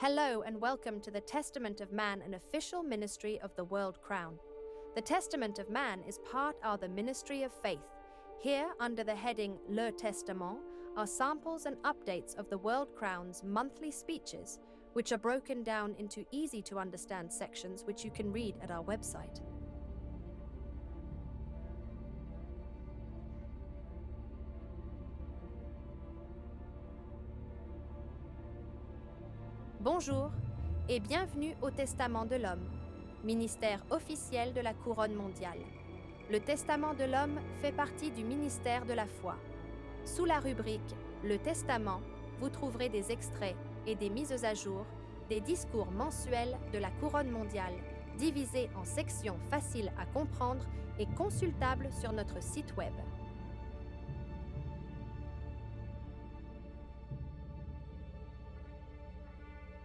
Hello and welcome to the Testament of Man, an official ministry of the World Crown. The Testament of Man is part of the ministry of faith. Here, under the heading Le Testament, are samples and updates of the World Crown's monthly speeches, which are broken down into easy-to-understand sections which you can read at our website. Bonjour et bienvenue au Testament de l'Homme, ministère officiel de la Couronne mondiale. Le Testament de l'Homme fait partie du ministère de la foi. Sous la rubrique Le Testament, vous trouverez des extraits et des mises à jour des discours mensuels de la Couronne mondiale, divisés en sections faciles à comprendre et consultables sur notre site web.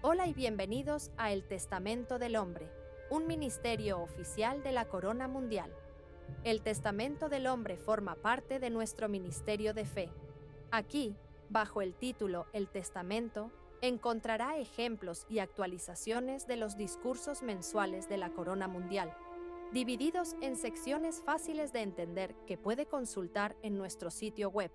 Hola y bienvenidos a El Testamento del Hombre, un ministerio oficial de la Corona Mundial. El Testamento del Hombre forma parte de nuestro ministerio de fe. Aquí, bajo el título El Testamento, encontrará ejemplos y actualizaciones de los discursos mensuales de la Corona Mundial, divididos en secciones fáciles de entender que puede consultar en nuestro sitio web.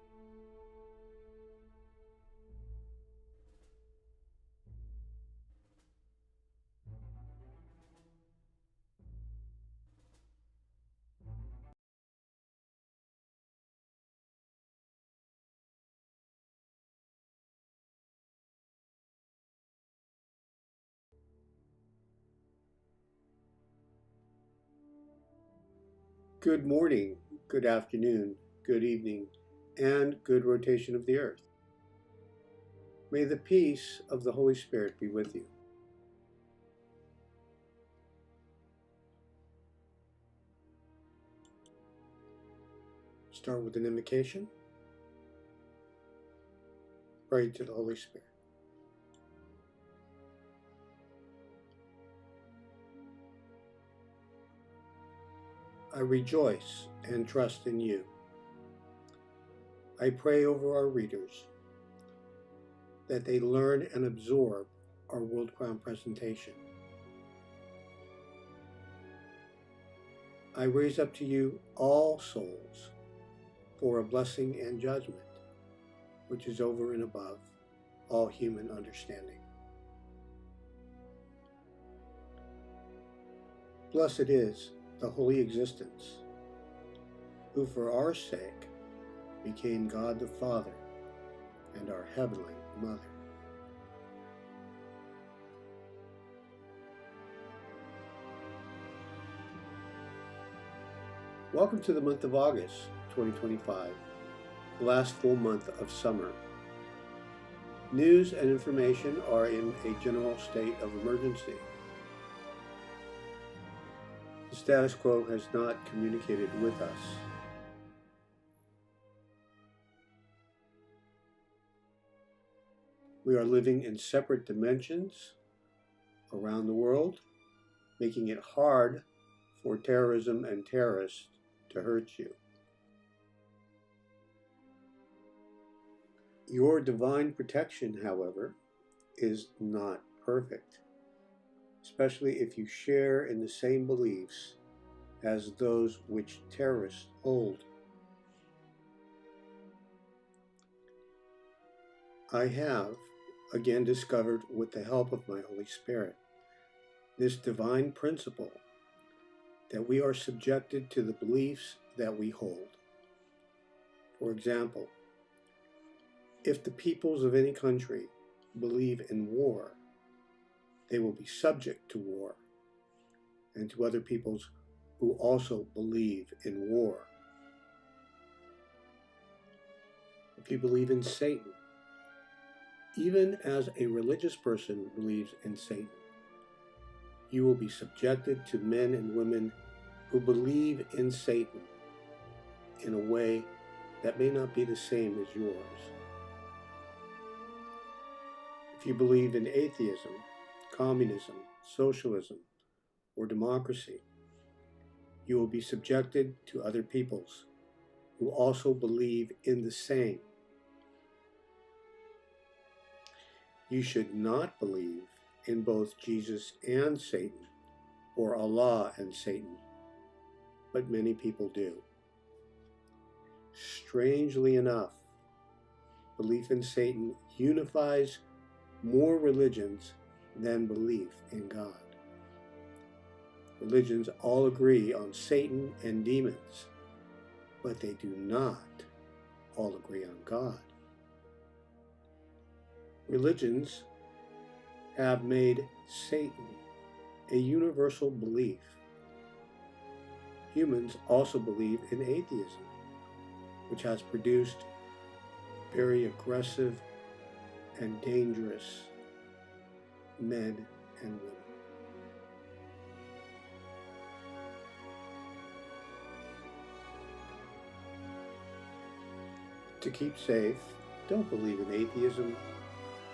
Good morning, good afternoon, good evening, and good rotation of the earth. May the peace of the Holy Spirit be with you. Start with an invocation. Pray to the Holy Spirit. I rejoice and trust in you. I pray over our readers that they learn and absorb our World Crown presentation. I raise up to you all souls for a blessing and judgment, which is over and above all human understanding. Blessed is the holy existence, who for our sake became God the Father and our Heavenly Mother. Welcome to the month of August 2025, the last full month of summer. News and information are in a general state of emergency. The status quo has not communicated with us. We are living in separate dimensions around the world, making it hard for terrorism and terrorists to hurt you. Your divine protection, however, is not perfect, especially if you share in the same beliefs as those which terrorists hold. I have again discovered, with the help of my Holy Spirit, this divine principle that we are subjected to the beliefs that we hold. For example, if the peoples of any country believe in war, they will be subject to war and to other peoples who also believe in war. If you believe in Satan, even as a religious person believes in Satan, you will be subjected to men and women who believe in Satan in a way that may not be the same as yours. If you believe in atheism, communism, socialism, or democracy, you will be subjected to other peoples who also believe in the same. You should not believe in both Jesus and Satan, or Allah and Satan, but many people do. Strangely enough, belief in Satan unifies more religions than belief in God. Religions all agree on Satan and demons, but they do not all agree on God. Religions have made Satan a universal belief. Humans also believe in atheism, which has produced very aggressive and dangerous men and women. To keep safe, don't believe in atheism,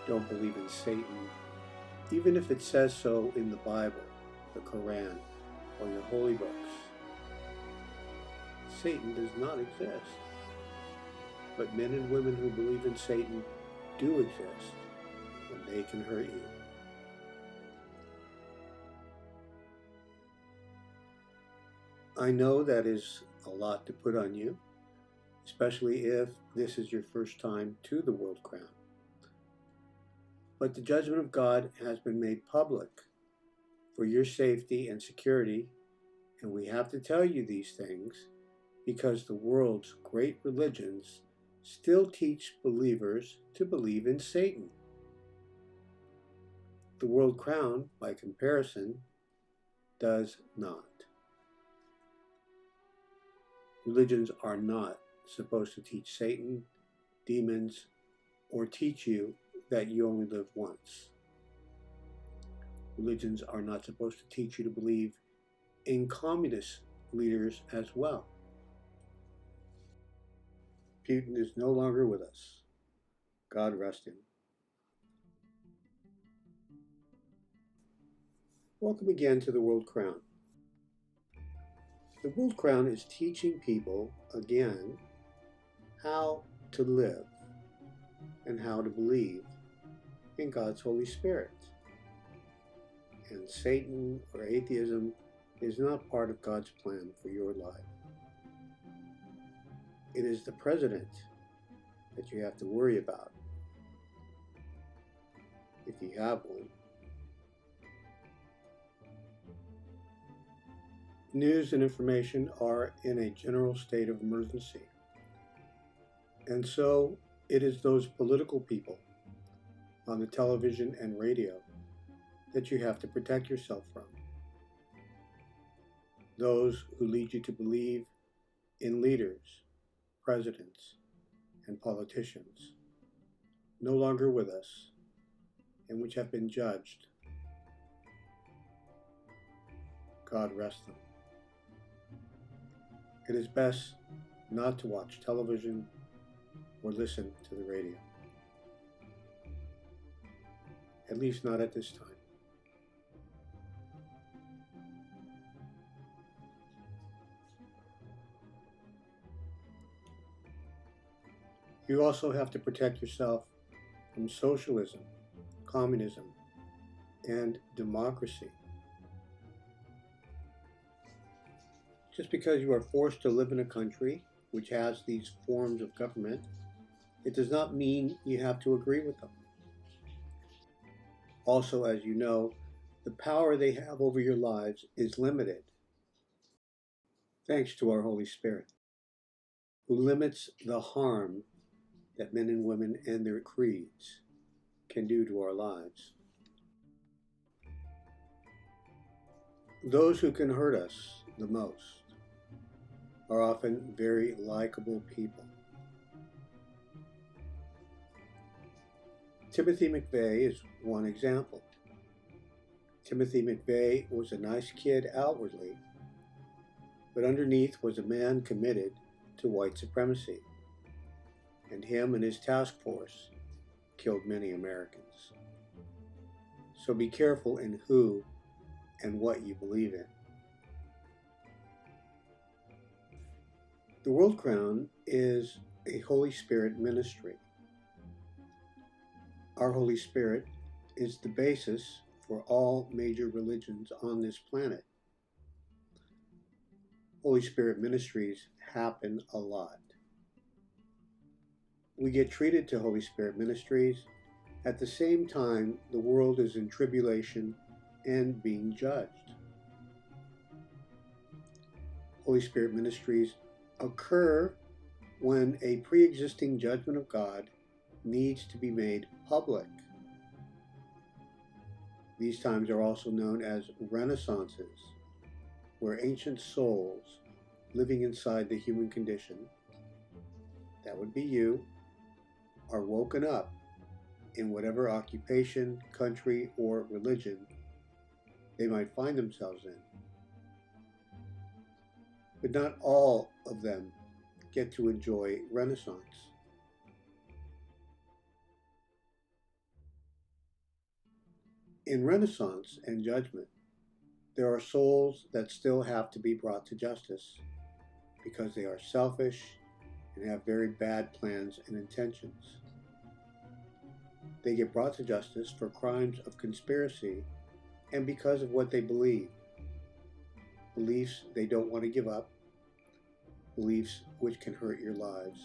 don't believe in Satan, even if it says so in the Bible, the Quran, or your holy books. Satan does not exist. But men and women who believe in Satan do exist, and they can hurt you. I know that is a lot to put on you, especially if this is your first time to the World Crown. But the judgment of God has been made public for your safety and security, and we have to tell you these things because the world's great religions still teach believers to believe in Satan. The World Crown, by comparison, does not. Religions are not supposed to teach Satan, demons, or teach you that you only live once. Religions are not supposed to teach you to believe in communist leaders as well. Putin is no longer with us. God rest him. Welcome again to the World Crown. The World Crown is teaching people, again, how to live and how to believe in God's Holy Spirit. And Satan or atheism is not part of God's plan for your life. It is the president that you have to worry about, if you have one. News and information are in a general state of emergency. And so it is those political people on the television and radio that you have to protect yourself from. Those who lead you to believe in leaders, presidents, and politicians, no longer with us, and which have been judged. God rest them. It is best not to watch television or listen to the radio. At least not at this time. You also have to protect yourself from socialism, communism, and democracy. Just because you are forced to live in a country which has these forms of government, it does not mean you have to agree with them. Also, as you know, the power they have over your lives is limited, thanks to our Holy Spirit, who limits the harm that men and women and their creeds can do to our lives. Those who can hurt us the most are often very likable people. Timothy McVeigh is one example. Timothy McVeigh was a nice kid outwardly, but underneath was a man committed to white supremacy, and him and his task force killed many Americans. So be careful in who and what you believe in. The World Crown is a Holy Spirit ministry. Our Holy Spirit is the basis for all major religions on this planet. Holy Spirit ministries happen a lot. We get treated to Holy Spirit ministries. At the same time, the world is in tribulation and being judged. Holy Spirit ministries occur when a pre-existing judgment of God needs to be made public. These times are also known as renaissances, where ancient souls living inside the human condition, that would be you, are woken up in whatever occupation, country, or religion they might find themselves in. But not all of them get to enjoy Renaissance. In Renaissance and judgment, there are souls that still have to be brought to justice because they are selfish and have very bad plans and intentions. They get brought to justice for crimes of conspiracy and because of what they believe. Beliefs they don't want to give up, beliefs which can hurt your lives.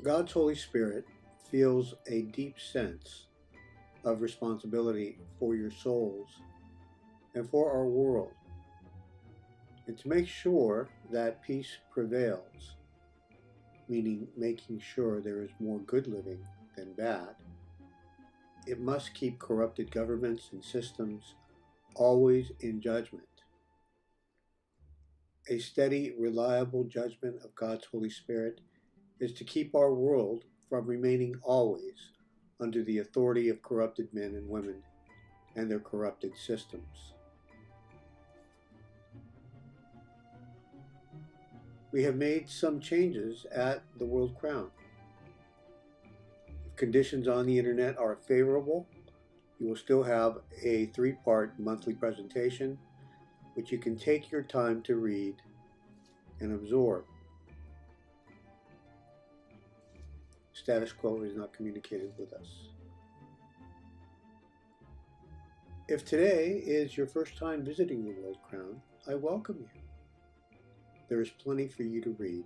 God's Holy Spirit feels a deep sense of responsibility for your souls and for our world, and to make sure that peace prevails, meaning making sure there is more good living than bad. It must keep corrupted governments and systems always in judgment. A steady, reliable judgment of God's Holy Spirit is to keep our world from remaining always under the authority of corrupted men and women and their corrupted systems. We have made some changes at the World Crown. If conditions on the internet are favorable, you will still have a 3-part monthly presentation which you can take your time to read and absorb. Status quo is not communicated with us. If today is your first time visiting the World Crown, I welcome you. There is plenty for you to read.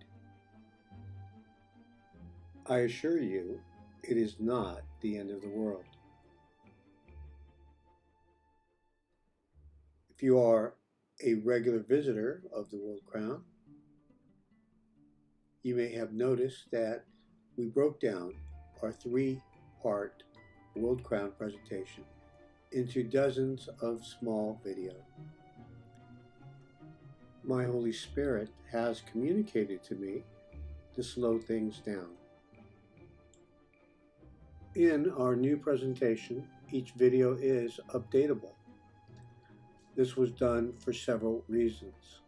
I assure you, it is not the end of the world. If you are a regular visitor of the World Crown, you may have noticed that we broke down our 3-part World Crown presentation into dozens of small videos. My Holy Spirit has communicated to me to slow things down. In our new presentation, each video is updatable. This was done for several reasons.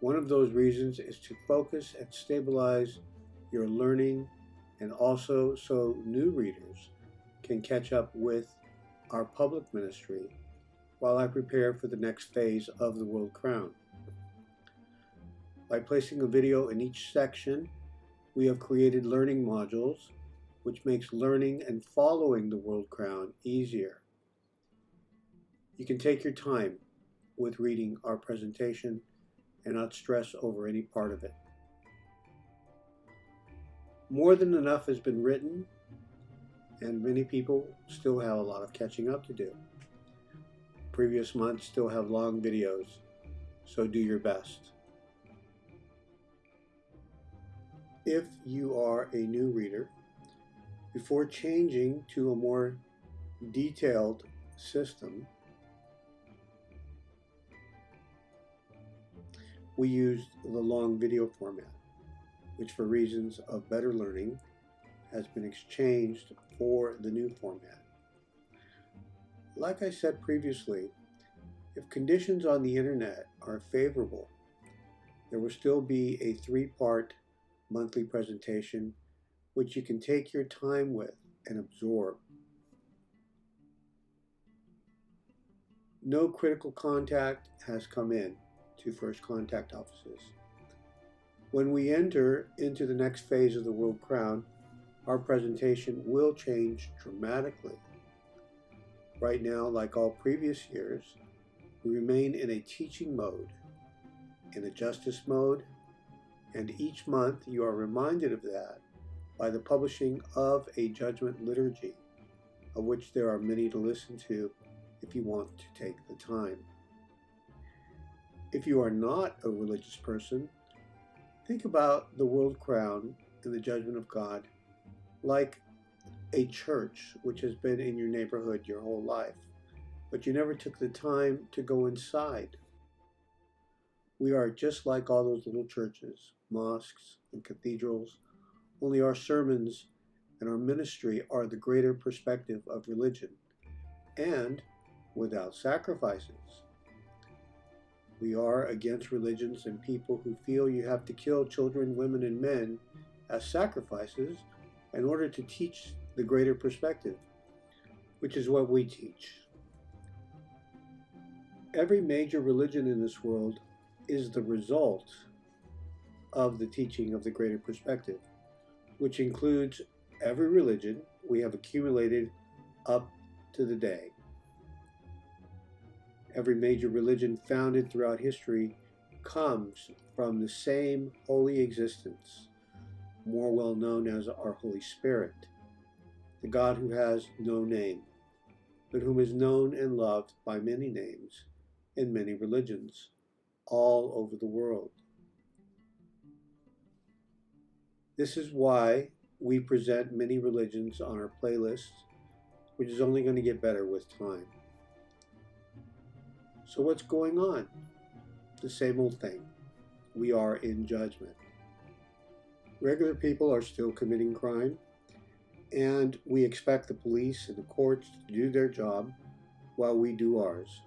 One of those reasons is to focus and stabilize your learning, and also so new readers can catch up with our public ministry while I prepare for the next phase of the World Crown. By placing a video in each section, we have created learning modules which makes learning and following the World Crown easier. You can take your time with reading our presentation and not stress over any part of it. More than enough has been written, and many people still have a lot of catching up to do. Previous months still have long videos, so do your best. If you are a new reader, before changing to a more detailed system, we used the long video format, which for reasons of better learning has been exchanged for the new format. Like I said previously, if conditions on the internet are favorable, there will still be a 3-part monthly presentation which you can take your time with and absorb. No critical contact has come in to first contact offices. When we enter into the next phase of the World Crown, our presentation will change dramatically. Right now, like all previous years, we remain in a teaching mode, in a justice mode, and each month you are reminded of that by the publishing of a judgment liturgy, of which there are many to listen to if you want to take the time. If you are not a religious person, think about the world crown and the judgment of God like a church which has been in your neighborhood your whole life, but you never took the time to go inside. We are just like all those little churches, mosques, and cathedrals, only our sermons and our ministry are the greater perspective of religion, and without sacrifices. We are against religions and people who feel you have to kill children, women, and men as sacrifices in order to teach the greater perspective, which is what we teach. Every major religion in this world is the result of the teaching of the greater perspective, which includes every religion we have accumulated up to the day. Every major religion founded throughout history comes from the same holy existence, more well known as our Holy Spirit, the God who has no name, but whom is known and loved by many names in many religions all over the world. This is why we present many religions on our playlist, which is only going to get better with time. So what's going on? The same old thing. We are in judgment. Regular people are still committing crime, and we expect the police and the courts to do their job while we do ours.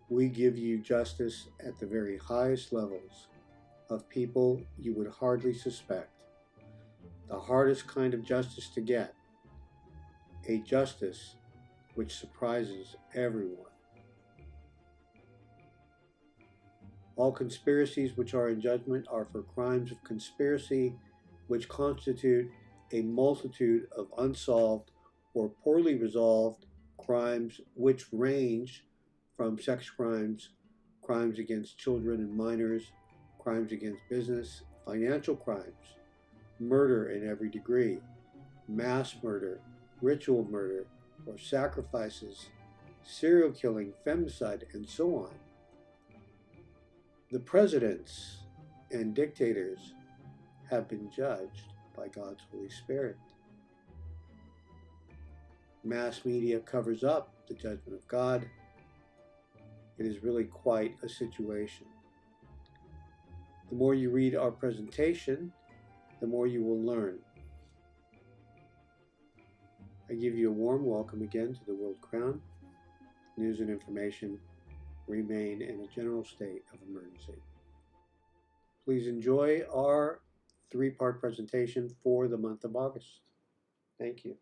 We give you justice at the very highest levels of people you would hardly suspect. The hardest kind of justice to get. A justice which surprises everyone. All conspiracies which are in judgment are for crimes of conspiracy which constitute a multitude of unsolved or poorly resolved crimes which range from sex crimes, crimes against children and minors, crimes against business, financial crimes, murder in every degree, mass murder, ritual murder, or sacrifices, serial killing, femicide, and so on. The presidents and dictators have been judged by God's Holy Spirit. Mass media covers up the judgment of God. It is really quite a situation. The more you read our presentation, the more you will learn. I give you a warm welcome again to the World Crown. News and information remain in a general state of emergency. Please enjoy our three-part presentation for the month of August. Thank you.